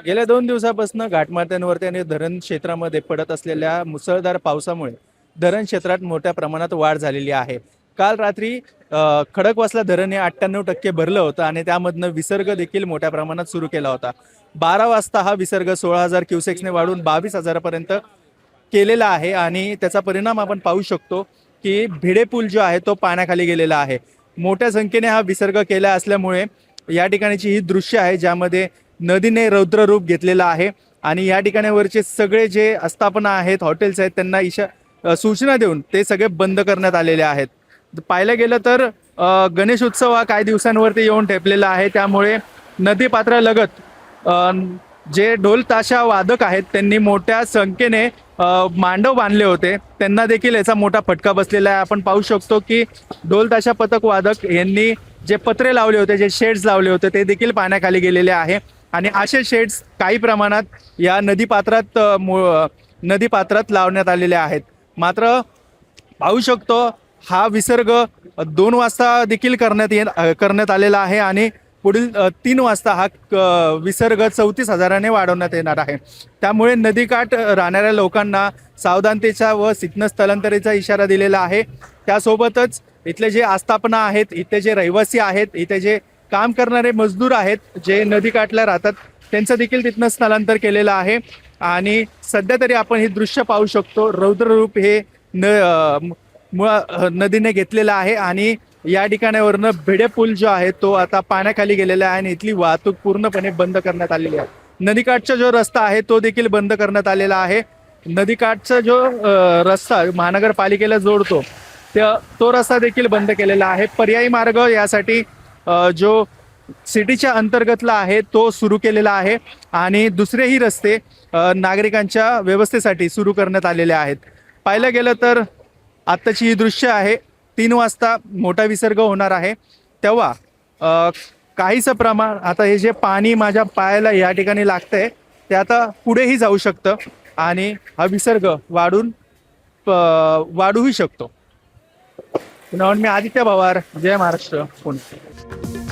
गेल्या 2 दिवसापासून घाटमाथ्यांवरती आणि धरण क्षेत्रामध्ये पडत असलेल्या मुसळधार पावसामुळे धरण क्षेत्रात मोठ्या प्रमाणात वाढ झालेली आहे. काल रात्री खडकवासला धरण हे 98% भरलं होतं आणि त्यामधनं विसर्ग देखील मोठ्या प्रमाणात सुरू केला होता. 12 वाजता हा विसर्ग 16,000 क्युसेक्सने वाढून 22,000 पर्यंत केलेला आहे आणि त्याचा परिणाम आपण पाहू शकतो की भिडे पूल जो आहे तो पाण्याखाली गेलेला आहे. मोठ्या संख्येने हा विसर्ग केला असल्यामुळे या ठिकाणीची ही दृश्य आहे ज्यामध्ये नदीने रौद्र रूप घेतलेलं आहे आणि या ठिकाणावरचे सगळे जे आस्थापना आहेत, हॉटेल्स आहेत, त्यांना सूचना देऊन ते सगळे बंद करण्यात आलेले आहेत. पाहायला गेलं तर गणेश उत्सव हा काही दिवसांवरती येऊन ठेपलेला आहे. त्यामुळे नदीपात्रालगत जे ढोल ताशा वादक आहेत त्यांनी मोठ्या संख्येने मांडव बांधले होते, त्यांना देखील याचा मोठा फटका बसलेला आहे. आपण पाहू शकतो की ढोल ताशा पथक वादक यांनी जे पत्रे लावले होते, जे शेड्स लावले होते, ते देखील पाण्याखाली गेलेले आहे आणि असे शेड्स काही प्रमाणात या नदीपात्रात लावण्यात आलेले आहेत. मात्र पाहू शकतो हा विसर्ग 2 वाजता देखील करण्यात आलेला आहे आणि पुढील 3 वाजता हा विसर्ग 34,000ने वाढवण्यात येणार आहे. त्यामुळे नदीकाठ राहणाऱ्या लोकांना सावधानतेचा व सिग्नल स्थलांतरीचा इशारा दिलेला आहे. त्यासोबतच इथले जे आस्थापना आहेत, इथे जे रहिवासी आहेत, इथे जे काम करणारे मजदूर आहेत, जे नदीकाठला राहतात, त्यांचं देखील तिथनं स्थलांतर केलेलं आहे. आणि सध्या तरी आपण हे दृश्य पाहू शकतो, रौद्ररूप हे नदीने घेतलेलं आहे आणि या ठिकाणावरनं भिडे पूल जो आहे तो आता पाण्याखाली गेलेला आहे आणि इथली वाहतूक पूर्णपणे बंद करण्यात आलेली आहे. नदीकाठचा जो रस्ता आहे तो देखील बंद करण्यात आलेला आहे. नदीकाठचा जो रस्ता महानगरपालिकेला जोडतो तो रस्ता देखील बंद केलेला आहे. पर्यायी मार्ग यासाठी जो सिटीच्या अंतर्गतला आहे तो सुरू केलेला आहे आणि दुसरेही रस्ते नागरिकांच्या व्यवस्थेसाठी सुरू करण्यात आलेले आहेत. पाहिलं गेलं तर आत्ताची ही दृश्य आहे. 3 वाजता मोठा विसर्ग होणार आहे तेव्हा काहीसं प्रमाण आता हे जे पाणी माझ्या पायाला या ठिकाणी लागतंय ते आता पुढेही जाऊ शकतं आणि हा विसर्ग वाढूही शकतो. पुन्हा मी आदित्य पवार, जय महाराष्ट्र, पुणे.